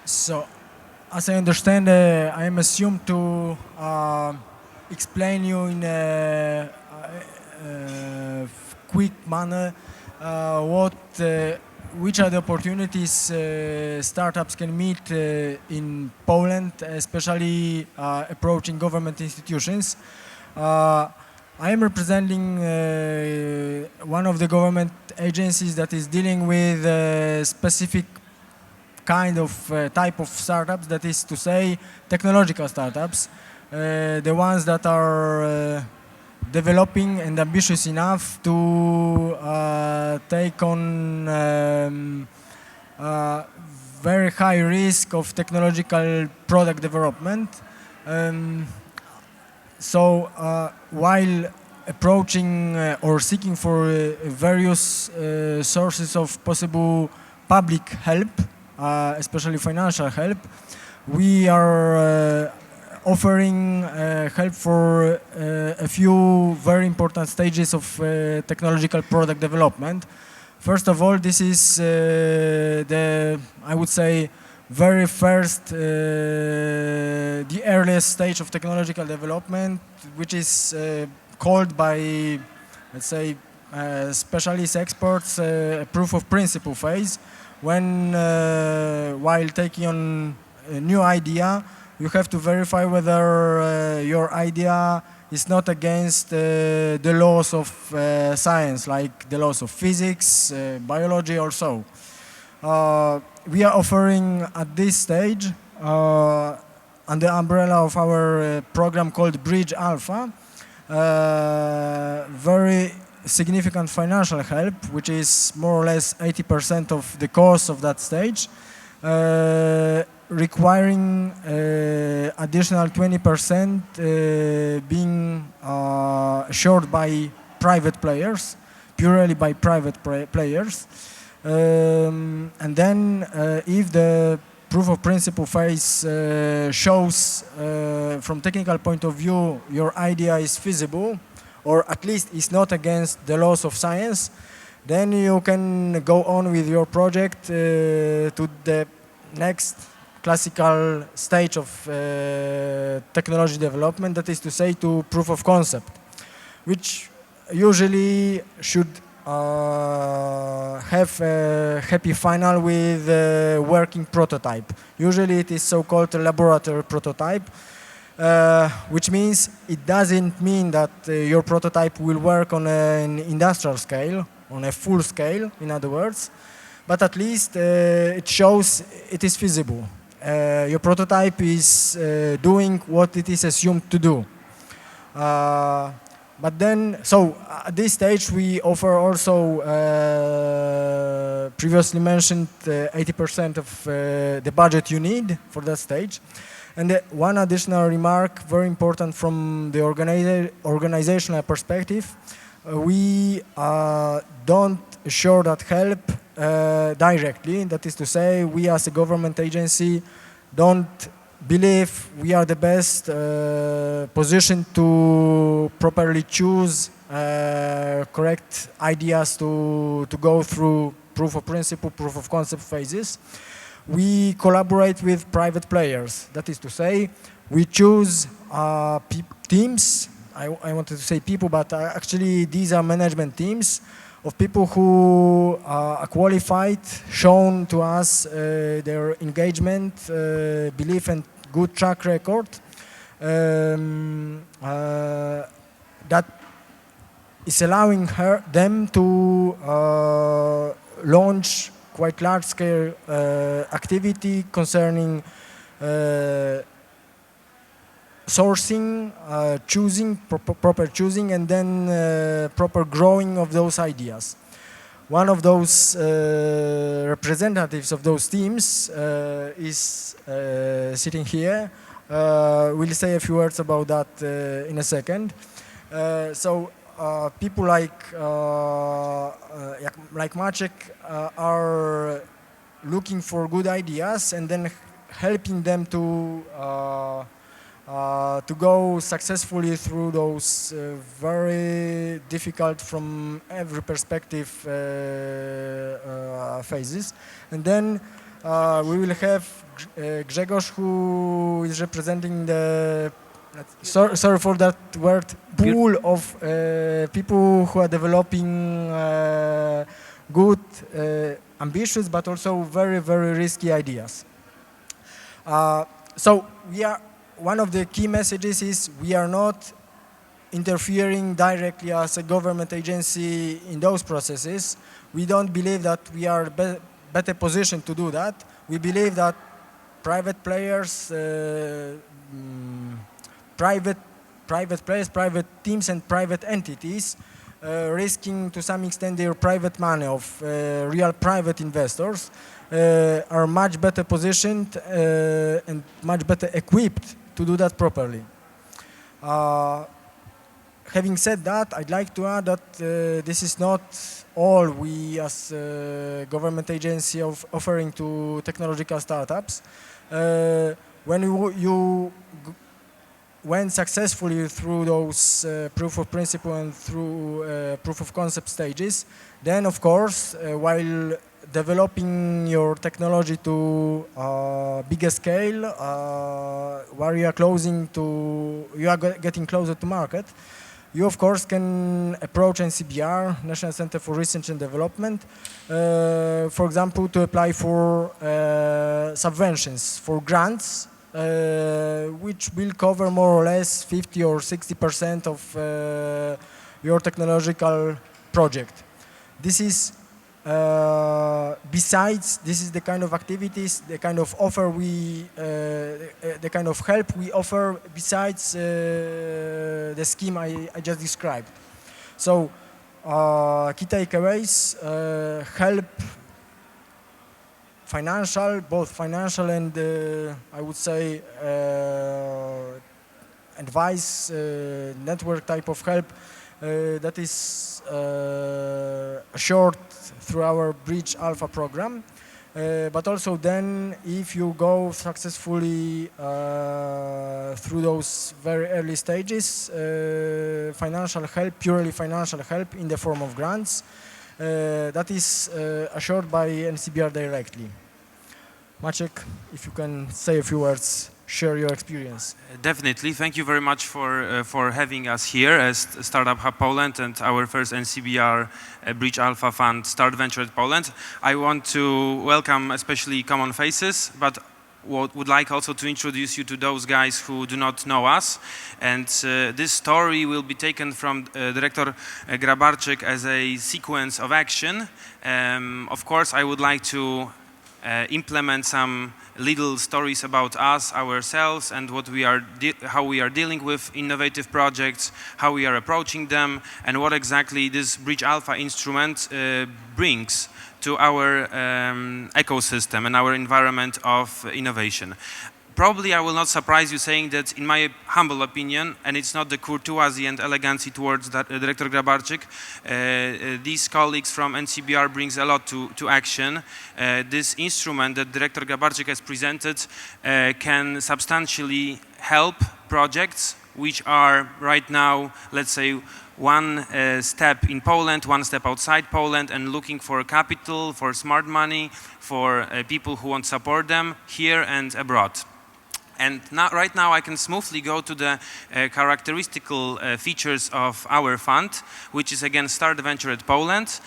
So, as I understand, I am assumed to explain you in a quick manner which are the opportunities startups can meet in Poland, especially approaching government institutions. I am representing one of the government agencies that is dealing with specific kind of type of startups, that is to say technological startups, the ones that are developing and ambitious enough to take on very high risk of technological product development. So while approaching or seeking for various sources of possible public help, especially financial help, we are offering help for a few very important stages of technological product development. First of all, this is I would say, very first, the earliest stage of technological development, which is called by, let's say, specialist experts, a proof of principle phase, when while taking on a new idea, you have to verify whether your idea is not against the laws of science, like the laws of physics, biology, or so. We are offering at this stage, under the umbrella of our program called Bridge Alpha, very significant financial help, which is more or less 80% of the cost of that stage, requiring additional 20% being assured by private players, purely by private players. And then if the proof of principle phase shows from technical point of view your idea is feasible, or at least is not against the laws of science, then you can go on with your project to the next classical stage of technology development, that is to say, to proof of concept, which usually should have a happy final with a working prototype. Usually it is so-called a laboratory prototype, which means it doesn't mean that your prototype will work on an industrial scale, on a full scale, in other words, but at least it shows it is feasible. Your prototype is doing what it is assumed to do. But then, so at this stage, we offer also previously mentioned 80% of the budget you need for that stage. And one additional remark, very important from the organizational perspective, we don't assure that help directly. That is to say, we as a government agency don't believe we are the best positioned to properly choose correct ideas to go through proof of principle, proof of concept phases. We collaborate with private players. That is to say, we choose teams. I wanted to say people, but actually these are management teams of people who are qualified, shown to us their engagement, belief, and good track record that is allowing them to launch quite large-scale activity concerning sourcing, choosing, proper choosing, and then proper growing of those ideas. One of those representatives of those teams is sitting here. We'll say a few words about that in a second. So people like Maciek are looking for good ideas and then helping them to go successfully through those very difficult from every perspective phases. And then We will have Grzegorz, who is representing the, sorry for that word, pool of people who are developing good, ambitious, but also very, very risky ideas. So one of the key messages is we are not interfering directly as a government agency in those processes. We don't believe that we are better positioned to do that. We believe that private players, private players, private teams and private entities risking to some extent their private money of real private investors are much better positioned and much better equipped to do that properly. Having said that, I'd like to add that this is not all we as a government agency offering to technological startups. When you went successfully through those proof of principle and through proof of concept stages, then of course, while developing your technology to bigger scale, where you are getting closer to market, you of course can approach NCBR, National Center for Research and Development, for example, to apply for subventions, for grants, which will cover more or less 50 or 60% of your technological project. This is besides, this is the kind of activities, the kind of offer the kind of help we offer besides the scheme I just described. So, key takeaways, help financial, both financial and I would say advice, network type of help that is assured through our Bridge Alpha program. But also then, if you go successfully through those very early stages, financial help, purely financial help in the form of grants, that is assured by NCBR directly. Maciek, if you can say a few words, share your experience. Definitely. Thank you very much for having us here as Startup Hub Poland and our first NCBR Bridge Alpha Fund Start Venture at Poland. I want to welcome especially common faces, but would like also to introduce you to those guys who do not know us. And this story will be taken from Director Grabarczyk as a sequence of action. Of course, I would like to implement some little stories about us, ourselves, and what we are how we are dealing with innovative projects, how we are approaching them, and what exactly this Bridge Alpha instrument brings to our ecosystem and our environment of innovation. Probably I will not surprise you saying that, in my humble opinion, and it's not the courtesy and elegancy towards that, Director Grabarczyk, these colleagues from NCBR brings a lot to action. This instrument that Director Grabarczyk has presented can substantially help projects which are right now, let's say, one step in Poland, one step outside Poland, and looking for capital, for smart money, for people who want to support them here and abroad. And right now I can smoothly go to the characteristical features of our fund, which is again Start Venture at Poland.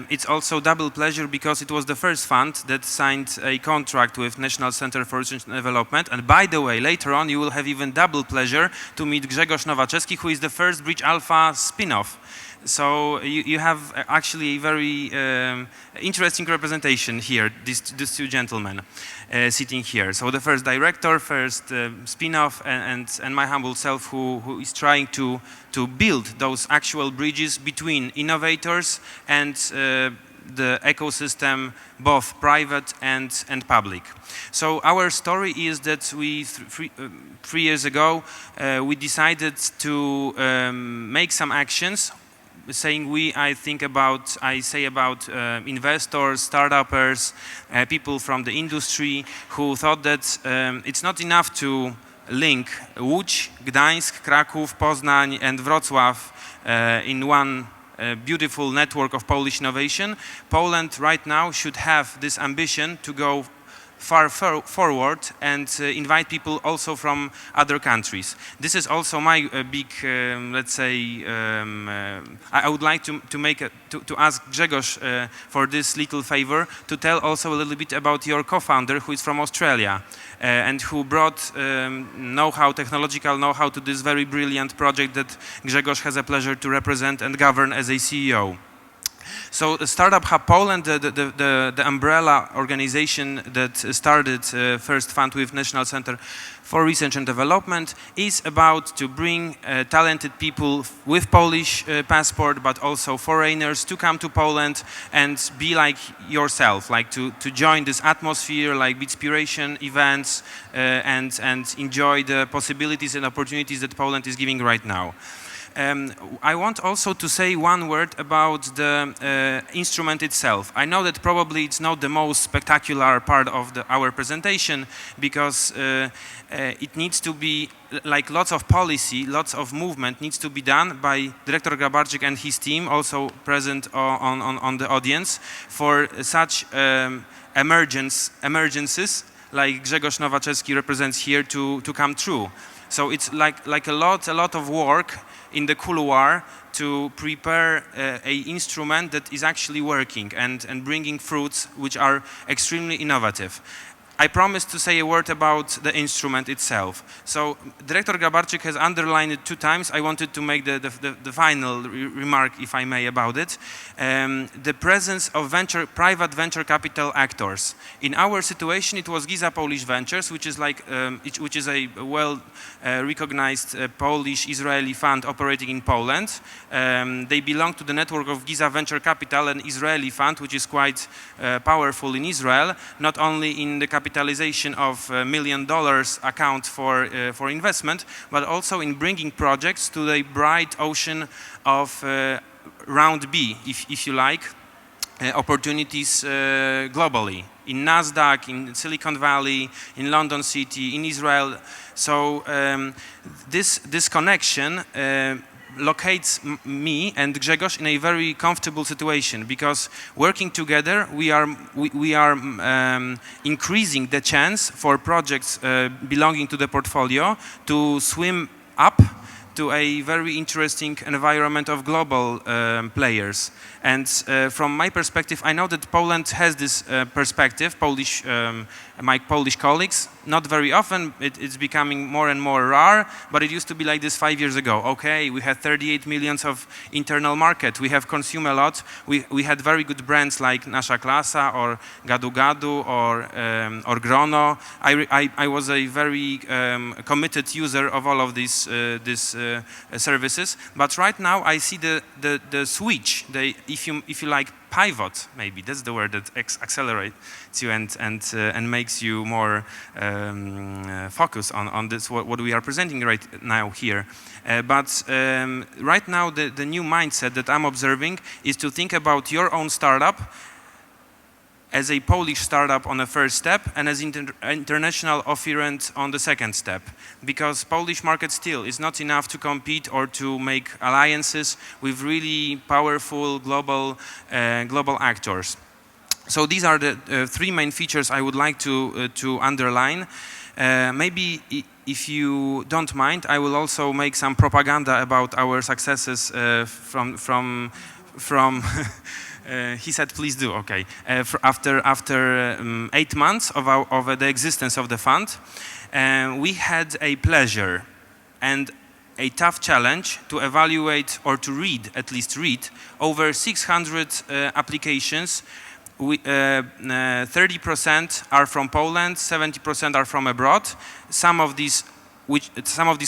It's also double pleasure because it was the first fund that signed a contract with National Center for Research and Development. And by the way, later on you will have even double pleasure to meet Grzegorz Nowaczewski, who is the first Bridge Alpha spin-off. So you have actually a very interesting representation here, these two gentlemen sitting here. So the first director, first spin-off, and my humble self, who is trying to build those actual bridges between innovators and the ecosystem, both private and public. So our story is that we, 3 years ago, we decided to make some actions. Saying we, I say about investors, startuppers, people from the industry who thought that it's not enough to link Łódź, Gdańsk, Kraków, Poznań and Wrocław in one beautiful network of Polish innovation. Poland right now should have this ambition to go forward and invite people also from other countries. This is also my big, let's say, I would like to ask Grzegorz for this little favor to tell also a little bit about your co-founder who is from Australia and who brought know-how, technological know-how to this very brilliant project that Grzegorz has a pleasure to represent and govern as a CEO. So Startup Hub Poland, the umbrella organization that started first fund with National Center for Research and Development, is about to bring talented people with Polish passport, but also foreigners to come to Poland and be like yourself, like to join this atmosphere, like Bitspiration events, and enjoy the possibilities and opportunities that Poland is giving right now. I want also to say one word about the instrument itself. I know that probably it's not the most spectacular part of our presentation, because it needs to be, like lots of policy, lots of movement needs to be done by Director Grabarczyk and his team, also present on the audience, for such emergencies like Grzegorz Nowaczewski represents here to come true. So it's like a lot of work in the couloir to prepare a instrument that is actually working and bringing fruits which are extremely innovative. I promised to say a word about the instrument itself. So Director Grabarczyk has underlined it 2 times. I wanted to make the final remark, if I may, about it. The presence of private venture capital actors. In our situation, it was Giza Polish Ventures, which is like which is a well recognized Polish-Israeli fund operating in Poland. They belong to the network of Giza Venture Capital, an Israeli fund, which is quite powerful in Israel, not only in the capitalization of $1 million account for investment, but also in bringing projects to the bright ocean of round B, if you like, opportunities globally, in NASDAQ, in Silicon Valley, in London City, in Israel. So this connection locates me and Grzegorz in a very comfortable situation, because working together we are increasing the chance for projects belonging to the portfolio to swim up to a very interesting environment of global players. And from my perspective, I know that Poland has this perspective, my Polish colleagues, not very often, it's becoming more and more rare, but it used to be like this 5 years ago. Okay, we had 38 million of internal market, we have consumed a lot, we had very good brands like Nasza Klasa or Gadu Gadu or Grono. I was a very committed user of all of these services, but right now I see the switch, if you like, pivot, maybe that's the word that accelerates you and makes you more focus on this what we are presenting right now here. But right now the new mindset that I'm observing is to think about your own startup as a Polish startup on the first step and as international offerent on the second step, because Polish market still is not enough to compete or to make alliances with really powerful global actors. So these are the 3 main features I would like to underline. Maybe if you don't mind, I will also make some propaganda about our successes from he said, please do, okay. After 8 months of the existence of the fund, we had a pleasure and a tough challenge to evaluate or to read, at least read, over 600 applications. 30% are from Poland, 70% are from abroad. Some of these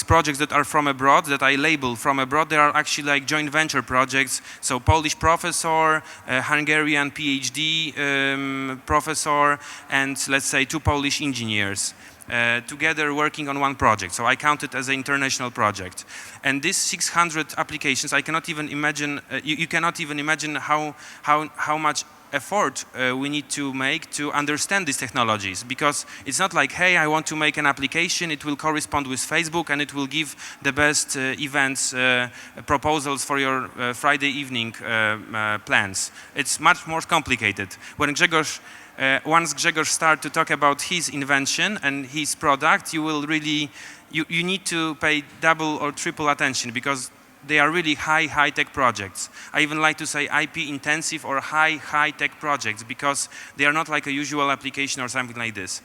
projects that are from abroad, that I label from abroad, they are actually like joint venture projects. So Polish professor, Hungarian PhD professor, and let's say 2 Polish engineers together working on one project. So I count it as an international project. And these 600 applications, I cannot even imagine, you cannot even imagine how much effort we need to make to understand these technologies, because it's not like, hey, I want to make an application, it will correspond with Facebook and it will give the best events proposals for your Friday evening plans. It's much more complicated. When once Grzegorz starts to talk about his invention and his product, you will really, you need to pay double or triple attention, because they are really high-tech projects. I even like to say IP-intensive or high-tech projects, because they are not like a usual application or something like this.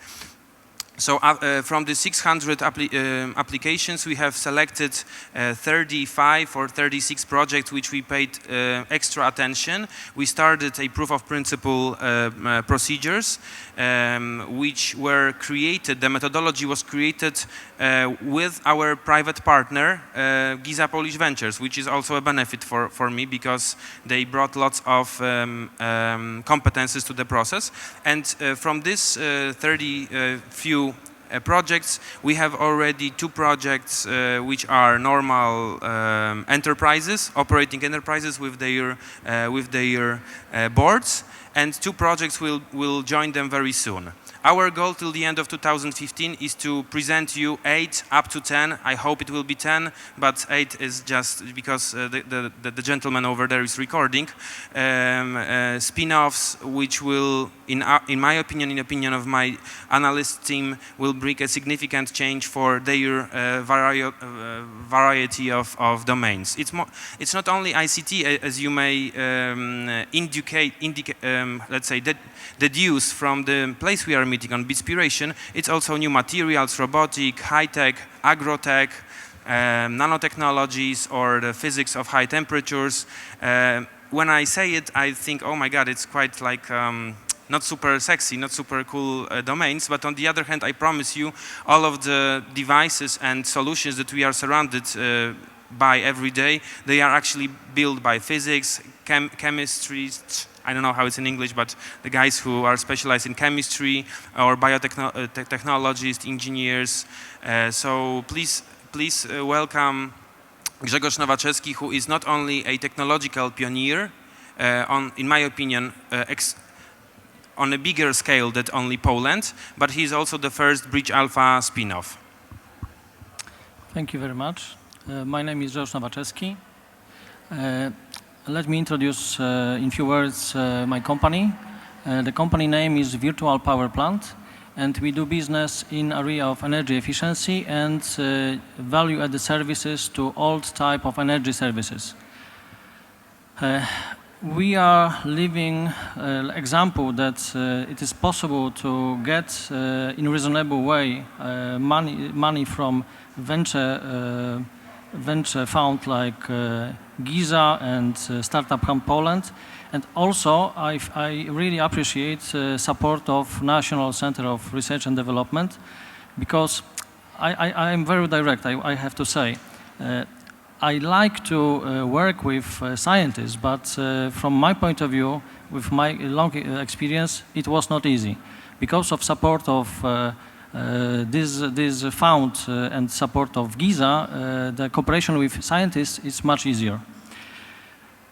So from the 600 applications, we have selected 35 or 36 projects which we paid extra attention. We started a proof of principle procedures which were created, the methodology was created with our private partner, Giza Polish Ventures, which is also a benefit for me, because they brought lots of competences to the process. And from this 30 few projects, we have already 2 projects which are normal enterprises, operating enterprises with their boards, and 2 projects will join them very soon. Our goal till the end of 2015 is to present you 8 up to 10. I hope it will be 10, but 8 is just because the gentleman over there is recording. Spin-offs, which will, in my opinion, in opinion of my analyst team, will bring a significant change for their variety of domains. It's not only ICT, as you may let's say, deduce from the place we are meeting on Bitspiration. It's also new materials, robotic, high-tech, agro-tech, nanotechnologies, or the physics of high temperatures. When I say it, I think, oh my God, it's quite like not super sexy, not super cool domains, but on the other hand, I promise you, all of the devices and solutions that we are surrounded by every day, they are actually built by physics, chemistry, I don't know how it's in English, but the guys who are specialized in chemistry or biotechnologists, engineers. So please welcome Grzegorz Nowaczewski, who is not only a technological pioneer, in my opinion, on a bigger scale than only Poland, but he's also the first Bridge Alpha spin-off. Thank you very much. My name is Grzegorz Nowaczewski. Let me introduce in few words my company. The company name is Virtual Power Plant, and we do business in area of energy efficiency and value-added services to all type of energy services. We are living example that it is possible to get in reasonable way money from venture fund like Giza and Startup Hub Poland, and also I really appreciate support of National Center of Research and Development, because I am very direct, I have to say. I like to work with scientists, but from my point of view, with my long experience, it was not easy. Because of support of this fund and support of Giza, the cooperation with scientists is much easier.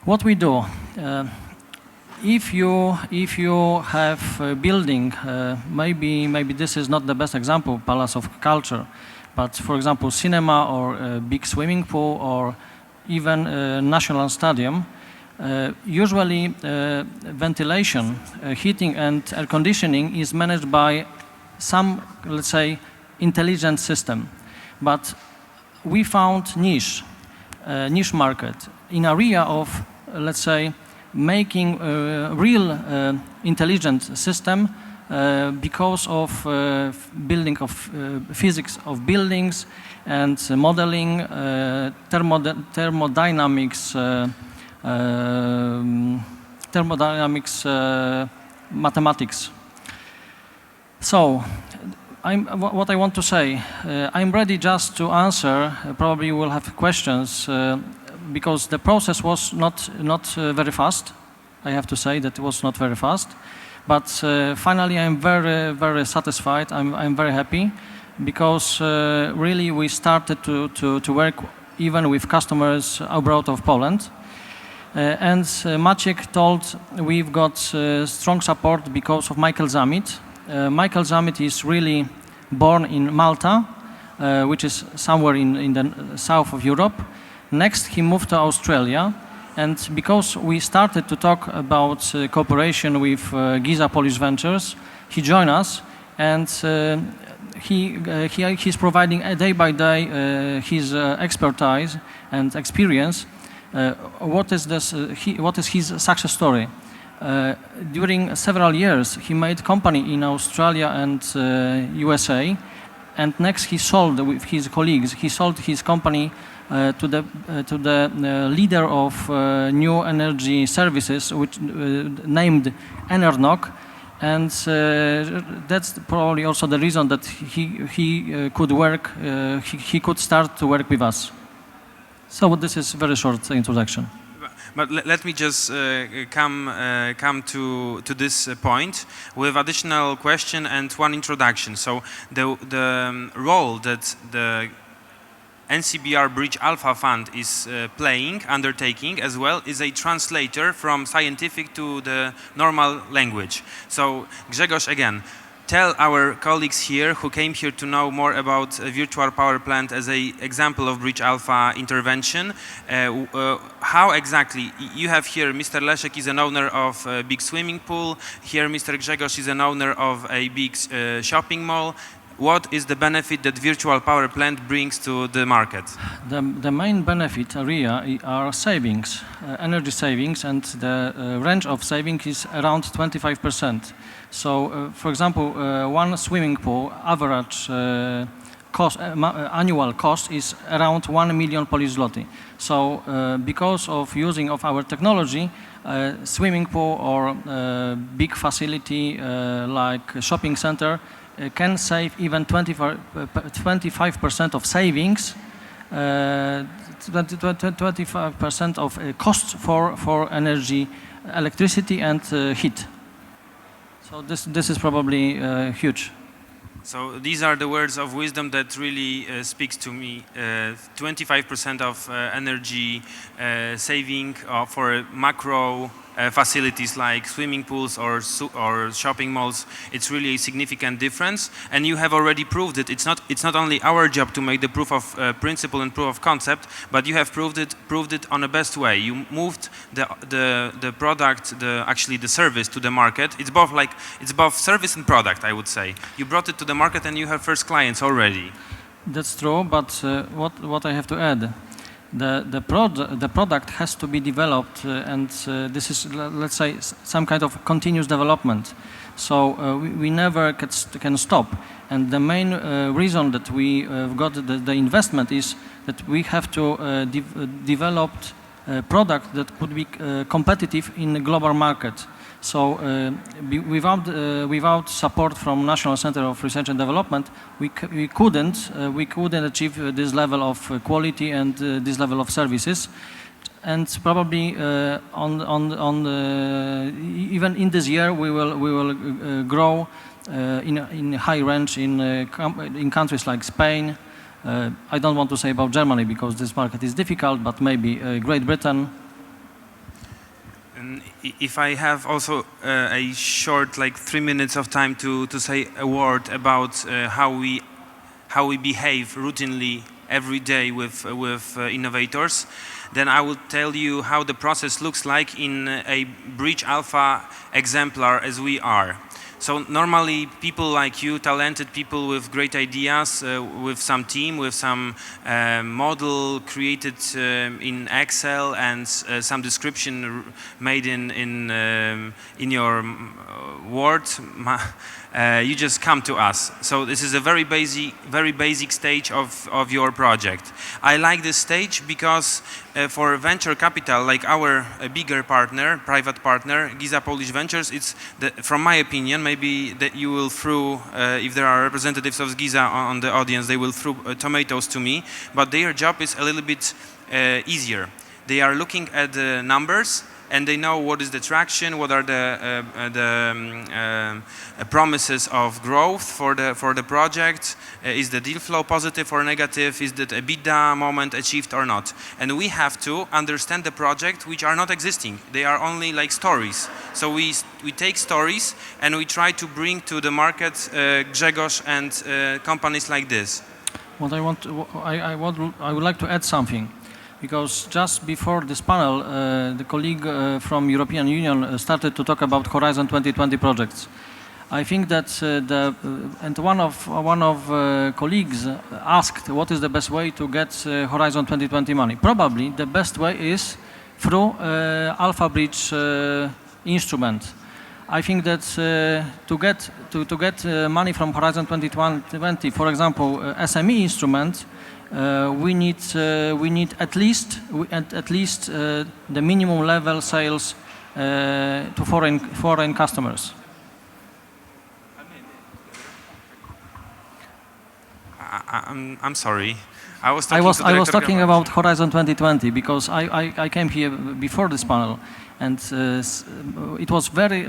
What we do, if you have a building, maybe this is not the best example, Palace of Culture, but for example, cinema or a big swimming pool or even a national stadium, usually ventilation, heating and air conditioning is managed by some, let's say, intelligent system. But we found niche market in area of, let's say, making a real intelligent system because of building of physics of buildings and modeling, thermodynamics, mathematics. So, what I want to say, I'm ready just to answer. Probably you will have questions because the process was not very fast. I have to say that it was not very fast. But finally, I'm very satisfied. I'm very happy because really we started to work even with customers abroad of Poland. And Maciek told we've got strong support because of Michael Zamit. Michael Zamit is really born in Malta, which is somewhere in the south of Europe. Next, he moved to Australia. And because we started to talk about cooperation with Giza Polish Ventures, he joined us, and he's providing day by day his expertise and experience. What is his success story? During several years, he made company in Australia and USA, and next he sold with his colleagues. He sold his company to the leader of new energy services, which named Enernoc, and that's probably also the reason that he could work. He could start to work with us. So this is a very short introduction. But let me just come to this point with additional question and one introduction. So the role that the NCBR Bridge Alpha Fund is undertaking as well, is a translator from scientific to the normal language. So Grzegorz, again, tell our colleagues here who came here to know more about a virtual power plant as an example of Bridge Alpha intervention. How exactly, you have here Mr. Leszek is an owner of a big swimming pool, here Mr. Grzegorz is an owner of a big shopping mall. What is the benefit that virtual power plant brings to the market? The main benefit area are savings, energy savings, and the range of saving is around 25%. So, for example, one swimming pool average annual cost is around 1 million Polish zloty. So, because of using of our technology, swimming pool or big facility like a shopping center can save even 25% of savings, 25% of costs for energy, electricity and heat. So this is probably huge. So these are the words of wisdom that really speaks to me. 25% of energy saving for macro facilities like swimming pools or shopping malls, it's really a significant difference. And you have already proved it. It's not only our job to make the proof of principle and proof of concept, but you have proved it on the best way. You moved the product, actually the service to the market. It's both service and product, I would say. You brought it to the market and you have first clients already. That's true, but what I have to add, the product has to be developed, and this is, let's say, some kind of continuous development. So we never can stop. And the main reason that we got the investment is that we have to develop a product that could be competitive in the global market. So without support from National Center of Research and Development, we couldn't achieve this level of quality and this level of services. And probably even in this year we will grow in high range in countries like Spain. I don't want to say about Germany because this market is difficult, but maybe Great Britain. If I have also a short, like 3 minutes of time to say a word about how we behave routinely every day with innovators, then I will tell you how the process looks like in a Bridge Alpha exemplar as we are. So normally people like you, talented people with great ideas, with some team, with some model created in Excel and some description made in your Word, you just come to us. So this is a very basic stage of your project. I like this stage because for venture capital, like our bigger partner, private partner, Giza Polish Ventures, it's from my opinion, maybe that you will throw, if there are representatives of Giza on the audience, they will throw tomatoes to me, but their job is a little bit easier. They are looking at the numbers and they know what is the traction, what are the promises of growth for the project. Is the deal flow positive or negative? Is that EBITDA moment achieved or not? And we have to understand the project which are not existing. They are only like stories. So we take stories and we try to bring to the market Grzegorz and companies like this. What I would like to add something, because just before this panel, the colleague from European Union started to talk about Horizon 2020 projects. I think that one of colleagues asked what is the best way to get Horizon 2020 money. Probably the best way is through Alpha Bridge instrument. I think that to get money from Horizon 2020, for example, SME instrument, we need at least the minimum level sales to foreign customers. I'm sorry. I was talking about Horizon 2020 because I came here before this panel, and it was very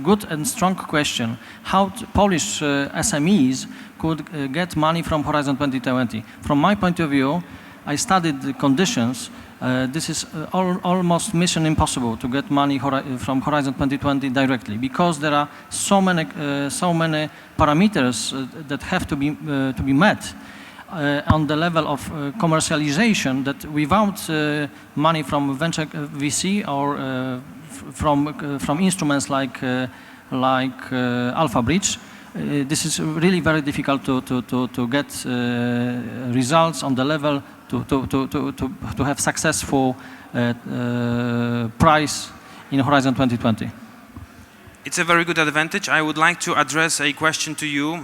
good and strong question how Polish SMEs could get money from Horizon 2020. From my point of view, I studied the conditions. This is almost mission impossible to get money from Horizon 2020 directly, because there are so many parameters that have to be met on the level of commercialization, that without money from venture VC or from instruments like Alpha Bridge, this is really very difficult to get results on the level to have successful price in Horizon 2020. It's a very good advantage. I would like to address a question to you.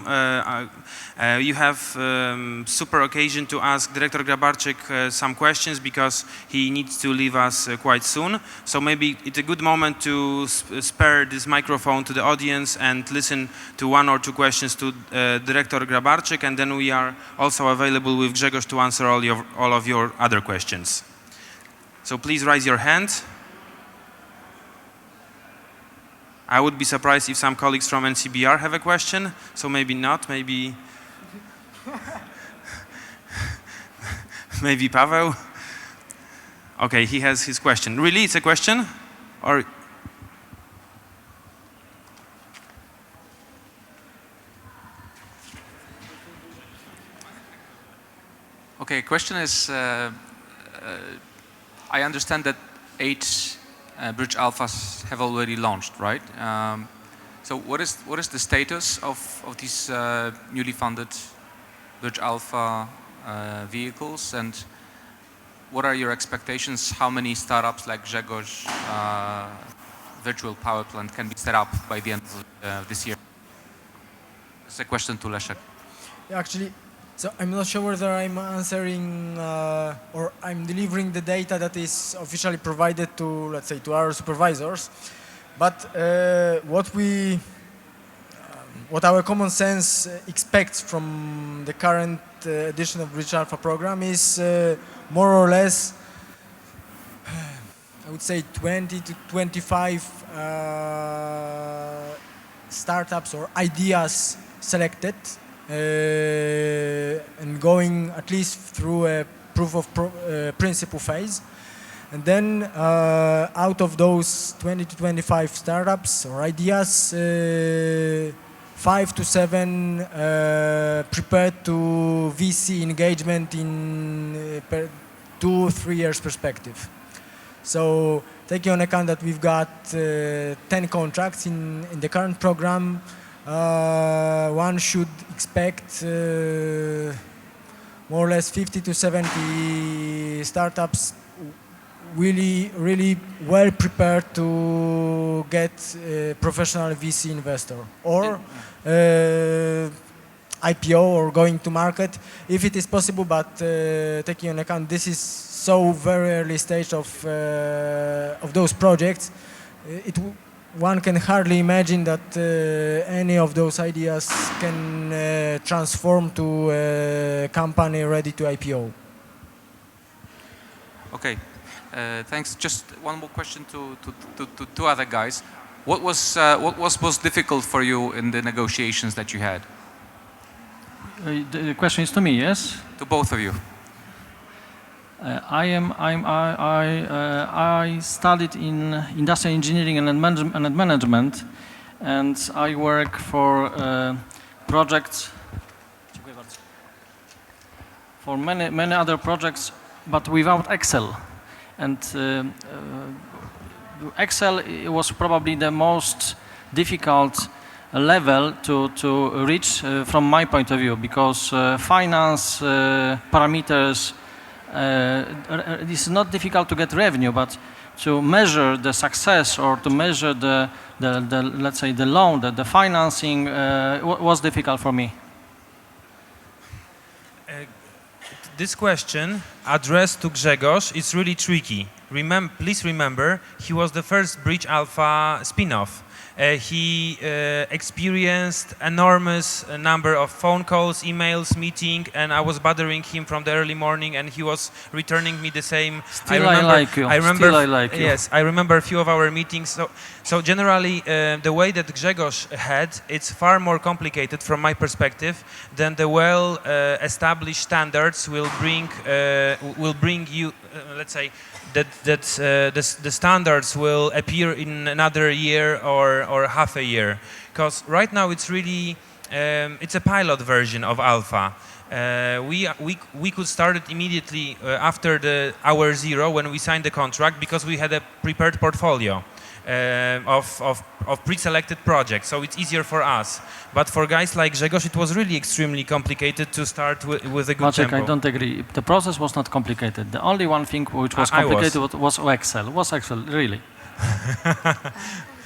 You have super occasion to ask Director Grabarczyk some questions because he needs to leave us quite soon. So maybe it's a good moment to spare this microphone to the audience and listen to one or two questions to Director Grabarczyk, and then we are also available with Grzegorz to answer all of your other questions. So please raise your hand. I would be surprised if some colleagues from NCBR have a question, so maybe not, maybe maybe Paweł. Okay, he has his question. Really, it's a question? Or okay, question is, I understand that 8 Bridge Alphas have already launched, right? So what is the status of these newly funded Bridge Alpha vehicles, and what are your expectations? How many startups like Grzegorz virtual power plant can be set up by the end of this year? It's a question to Leszek. Yeah, actually, so I'm not sure whether I'm answering or I'm delivering the data that is officially provided to, let's say, to our supervisors. But what our common sense expects from the current edition of Bridge Alpha program is more or less, I would say 20 to 25 startups or ideas selected and going at least through a proof of principle phase. And then out of those 20 to 25 startups or ideas, 5 to 7 prepared to VC engagement in 2-3 years perspective. So taking on account that we've got 10 contracts in the current program, one should expect more or less 50 to 70 startups really well prepared to get a professional VC investor or IPO or going to market if it is possible, but taking on account this is so very early stage of those projects, one can hardly imagine that any of those ideas can transform to a company ready to IPO. Okay. Thanks. Just one more question to two other guys. What was most difficult for you in the negotiations that you had? The question is to me, yes? To both of you. I studied in industrial engineering and management, and I work for projects, for many other projects, but without Excel. And Excel was probably the most difficult level to reach from my point of view, because finance parameters, it is not difficult to get revenue, but to measure the success or to measure the let's say the loan, the financing was difficult for me. This question addressed to Grzegorz is really tricky. Please remember, he was the first Bridge Alpha spin-off. He experienced enormous number of phone calls, emails, meeting, and I was bothering him from the early morning, and he was returning me the same. Still I like you. Still I like you. Yes, I remember a few of our meetings. So generally, the way that Grzegorz had, it's far more complicated from my perspective than the well-established standards will bring you. Let's say that the standards will appear in another year or half a year, because right now it's really it's a pilot version of Alpha. We could start it immediately after the hour zero when we signed the contract, because we had a prepared portfolio of pre-selected projects, so it's easier for us. But for guys like Grzegorz, it was really extremely complicated to start with a good tempo. I don't agree. The process was not complicated. The only one thing which was complicated was Excel. Was Excel, really?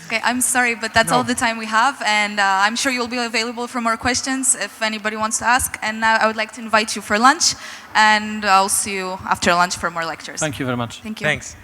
Okay, I'm sorry, but that's all the time we have, and I'm sure you'll be available for more questions if anybody wants to ask. And now I would like to invite you for lunch, and I'll see you after lunch for more lectures. Thank you very much. Thank you. Thanks.